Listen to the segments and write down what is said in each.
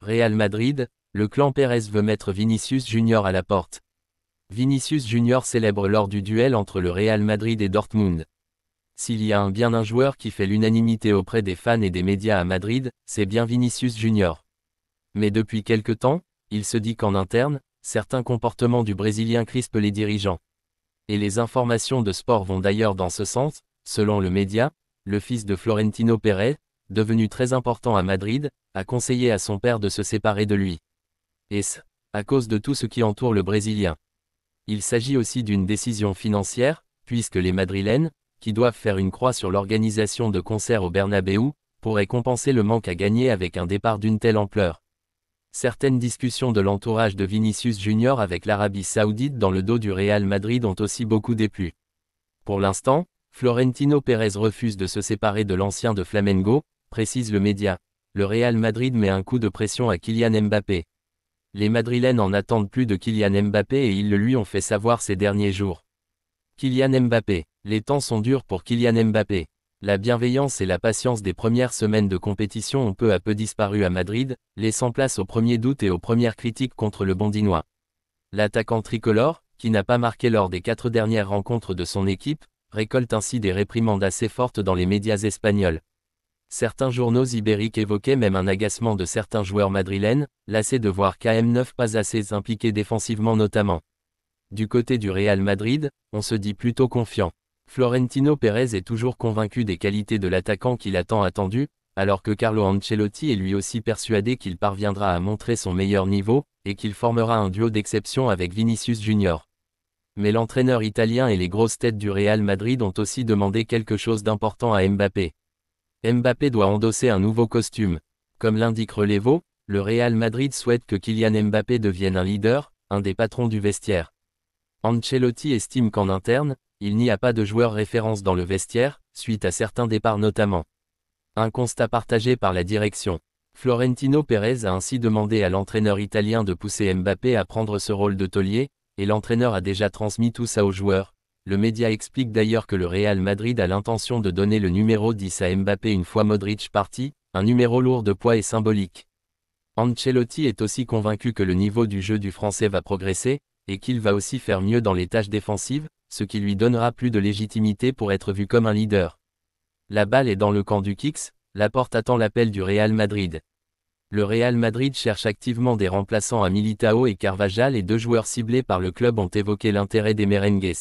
Real Madrid, le clan Pérez veut mettre Vinicius Junior à la porte. Vinicius Junior célèbre lors du duel entre le Real Madrid et Dortmund. S'il y a un joueur qui fait l'unanimité auprès des fans et des médias à Madrid, c'est bien Vinicius Junior. Mais depuis quelque temps, il se dit qu'en interne, certains comportements du Brésilien crispent les dirigeants. Et les informations de sport vont d'ailleurs dans ce sens. Selon le média, le fils de Florentino Pérez, devenu très important à Madrid, a conseillé à son père de se séparer de lui. Et ce, à cause de tout ce qui entoure le Brésilien. Il s'agit aussi d'une décision financière, puisque les Madrilènes, qui doivent faire une croix sur l'organisation de concerts au Bernabéu, pourraient compenser le manque à gagner avec un départ d'une telle ampleur. Certaines discussions de l'entourage de Vinicius Junior avec l'Arabie Saoudite dans le dos du Real Madrid ont aussi beaucoup déplu. Pour l'instant, Florentino Pérez refuse de se séparer de l'ancien de Flamengo, précise le média. Le Real Madrid met un coup de pression à Kylian Mbappé. Les Madrilènes en attendent plus de Kylian Mbappé et ils le lui ont fait savoir ces derniers jours. Kylian Mbappé. Les temps sont durs pour Kylian Mbappé. La bienveillance et la patience des premières semaines de compétition ont peu à peu disparu à Madrid, laissant place aux premiers doutes et aux premières critiques contre le Bondinois. L'attaquant tricolore, qui n'a pas marqué lors des 4 dernières rencontres de son équipe, récolte ainsi des réprimandes assez fortes dans les médias espagnols. Certains journaux ibériques évoquaient même un agacement de certains joueurs madrilènes, lassés de voir KM9 pas assez impliqué défensivement notamment. Du côté du Real Madrid, on se dit plutôt confiant. Florentino Pérez est toujours convaincu des qualités de l'attaquant qu'il a tant attendu, alors que Carlo Ancelotti est lui aussi persuadé qu'il parviendra à montrer son meilleur niveau, et qu'il formera un duo d'exception avec Vinicius Junior. Mais l'entraîneur italien et les grosses têtes du Real Madrid ont aussi demandé quelque chose d'important à Mbappé. Mbappé doit endosser un nouveau costume. Comme l'indique Relevo, le Real Madrid souhaite que Kylian Mbappé devienne un leader, un des patrons du vestiaire. Ancelotti estime qu'en interne, il n'y a pas de joueur référence dans le vestiaire, suite à certains départs notamment. Un constat partagé par la direction. Florentino Pérez a ainsi demandé à l'entraîneur italien de pousser Mbappé à prendre ce rôle de taulier, et l'entraîneur a déjà transmis tout ça aux joueurs. Le média explique d'ailleurs que le Real Madrid a l'intention de donner le numéro 10 à Mbappé une fois Modric parti, un numéro lourd de poids et symbolique. Ancelotti est aussi convaincu que le niveau du jeu du Français va progresser, et qu'il va aussi faire mieux dans les tâches défensives, ce qui lui donnera plus de légitimité pour être vu comme un leader. La balle est dans le camp du Kicks, Laporte attend l'appel du Real Madrid. Le Real Madrid cherche activement des remplaçants à Militao et Carvajal et 2 joueurs ciblés par le club ont évoqué l'intérêt des merengues.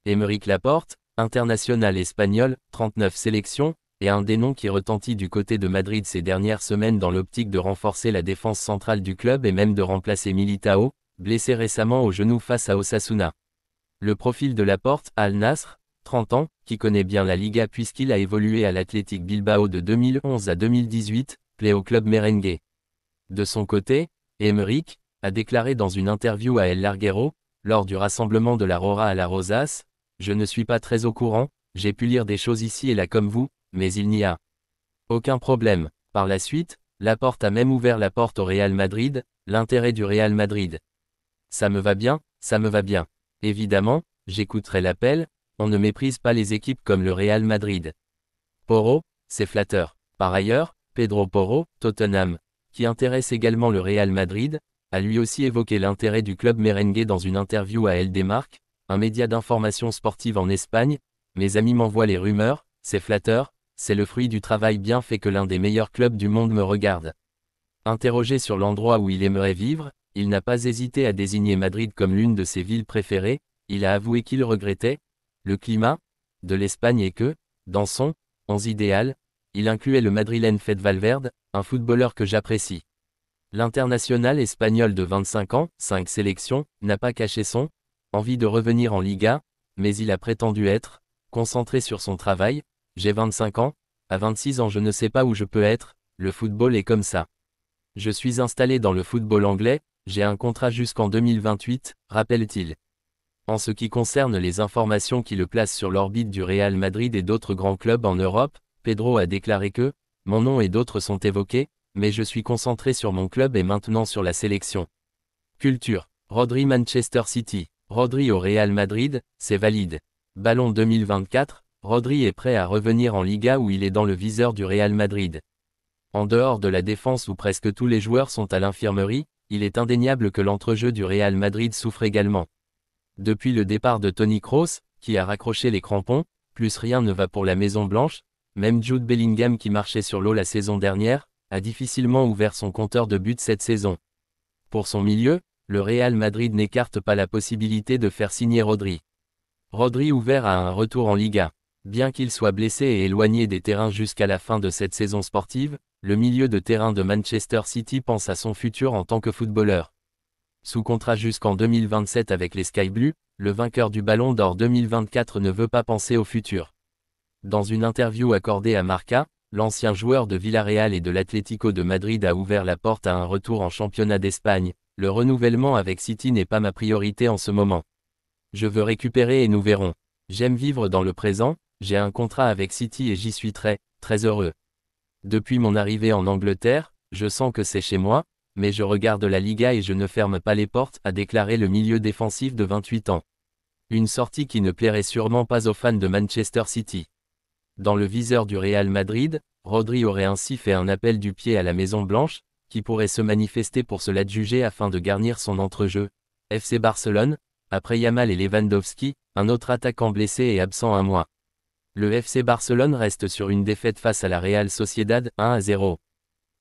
Aymeric Laporte, international espagnol, 39 sélections, et un des noms qui retentit du côté de Madrid ces dernières semaines dans l'optique de renforcer la défense centrale du club et même de remplacer Militao, blessé récemment au genou face à Osasuna. Le profil de Laporte, Al Nasr, 30 ans, qui connaît bien la Liga puisqu'il a évolué à l'Athletic Bilbao de 2011 à 2018, plaît au club merengue. De son côté, Aymeric a déclaré dans une interview à El Larguero, lors du rassemblement de la Rora à la Rosas, « Je ne suis pas très au courant, j'ai pu lire des choses ici et là comme vous, mais il n'y a aucun problème. » Par la suite, Laporte a même ouvert la porte au Real Madrid, l'intérêt du Real Madrid. Ça me va bien, ça me va bien. Évidemment, j'écouterai l'appel, on ne méprise pas les équipes comme le Real Madrid. Porro, c'est flatteur. Par ailleurs, Pedro Porro, Tottenham, qui intéresse également le Real Madrid, a lui aussi évoqué l'intérêt du club merengue dans une interview à El Demarque, un média d'information sportive en Espagne. Mes amis m'envoient les rumeurs, c'est flatteur, c'est le fruit du travail bien fait que l'un des meilleurs clubs du monde me regarde. Interrogé sur l'endroit où il aimerait vivre, il n'a pas hésité à désigner Madrid comme l'une de ses villes préférées, il a avoué qu'il regrettait le climat de l'Espagne et que, dans son 11 idéal, il incluait le madrilène Fede Valverde, un footballeur que j'apprécie. L'international espagnol de 25 ans, 5 sélections, n'a pas caché son envie de revenir en Liga, mais il a prétendu être concentré sur son travail. J'ai 25 ans, à 26 ans je ne sais pas où je peux être, le football est comme ça. Je suis installé dans le football anglais, j'ai un contrat jusqu'en 2028, rappelle-t-il. En ce qui concerne les informations qui le placent sur l'orbite du Real Madrid et d'autres grands clubs en Europe, Pedro a déclaré que « Mon nom et d'autres sont évoqués, mais je suis concentré sur mon club et maintenant sur la sélection. » Culture. Rodri Manchester City. Rodri au Real Madrid, c'est valide. Ballon 2024, Rodri est prêt à revenir en Liga où il est dans le viseur du Real Madrid. En dehors de la défense où presque tous les joueurs sont à l'infirmerie, il est indéniable que l'entrejeu du Real Madrid souffre également. Depuis le départ de Toni Kroos, qui a raccroché les crampons, plus rien ne va pour la Maison Blanche, même Jude Bellingham qui marchait sur l'eau la saison dernière, a difficilement ouvert son compteur de buts cette saison. Pour son milieu, le Real Madrid n'écarte pas la possibilité de faire signer Rodri. Rodri ouvert à un retour en Liga. Bien qu'il soit blessé et éloigné des terrains jusqu'à la fin de cette saison sportive, le milieu de terrain de Manchester City pense à son futur en tant que footballeur. Sous contrat jusqu'en 2027 avec les Sky Blues, le vainqueur du Ballon d'Or 2024 ne veut pas penser au futur. Dans une interview accordée à Marca, l'ancien joueur de Villarreal et de l'Atlético de Madrid a ouvert la porte à un retour en championnat d'Espagne. Le renouvellement avec City n'est pas ma priorité en ce moment. Je veux récupérer et nous verrons. J'aime vivre dans le présent, j'ai un contrat avec City et j'y suis très heureux. Depuis mon arrivée en Angleterre, je sens que c'est chez moi, mais je regarde la Liga et je ne ferme pas les portes, a déclaré le milieu défensif de 28 ans. Une sortie qui ne plairait sûrement pas aux fans de Manchester City. Dans le viseur du Real Madrid, Rodri aurait ainsi fait un appel du pied à la Maison Blanche, qui pourrait se manifester pour se l'adjuger afin de garnir son entrejeu. FC Barcelone, après Yamal et Lewandowski, un autre attaquant blessé et absent un mois. Le FC Barcelone reste sur une défaite face à la Real Sociedad, 1-0.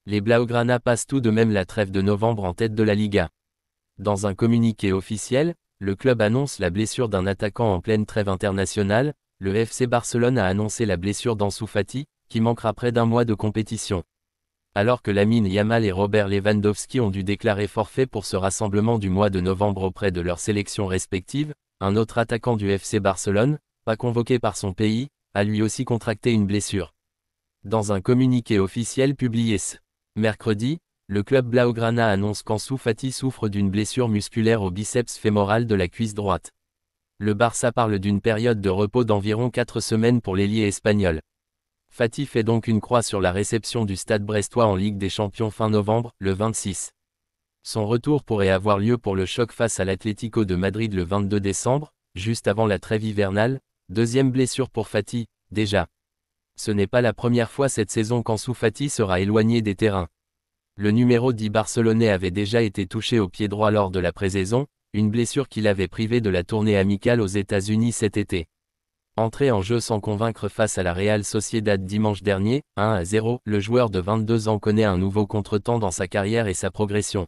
Les Blaugrana passent tout de même la trêve de novembre en tête de la Liga. Dans un communiqué officiel, le club annonce la blessure d'un attaquant en pleine trêve internationale. Le FC Barcelone a annoncé la blessure d'Ansu Fati, qui manquera près d'un mois de compétition. Alors que Lamine Yamal et Robert Lewandowski ont dû déclarer forfait pour ce rassemblement du mois de novembre auprès de leurs sélections respectives, un autre attaquant du FC Barcelone, pas convoqué par son pays, a lui aussi contracté une blessure. Dans un communiqué officiel publié ce mercredi, le club Blaugrana annonce qu'Ansu Fati souffre d'une blessure musculaire au biceps fémoral de la cuisse droite. Le Barça parle d'une période de repos d'environ 4 semaines pour l'ailier espagnol. Fati fait donc une croix sur la réception du Stade brestois en Ligue des Champions fin novembre, le 26. Son retour pourrait avoir lieu pour le choc face à l'Atlético de Madrid le 22 décembre, juste avant la trêve hivernale, deuxième blessure pour Fati, déjà. Ce n'est pas la première fois cette saison qu'Ansu Fati sera éloigné des terrains. Le numéro 10 barcelonais avait déjà été touché au pied droit lors de la pré-saison, une blessure qui l'avait privé de la tournée amicale aux États-Unis cet été. Entré en jeu sans convaincre face à la Real Sociedad dimanche dernier, 1-0, le joueur de 22 ans connaît un nouveau contretemps dans sa carrière et sa progression.